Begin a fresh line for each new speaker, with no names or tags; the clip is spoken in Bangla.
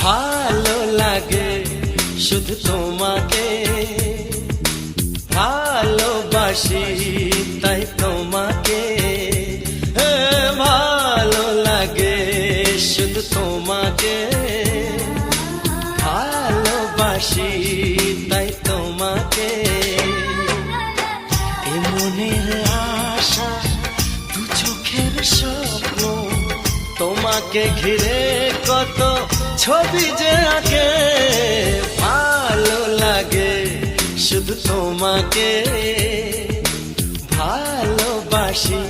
ভালো লাগে শুধু তোমাকে, ভালোবাসি তাই তোমাকে। ভালো লাগে শুধু তোমাকে, ভালোবাসি তাই তোমাকে। এ মনের আশা দু চোখের স্বপ্ন, তোমাকে ঘিরে কত ছবি যে আঁকে। ভালো লাগে শুধু তোমাকে, ভালোবাসি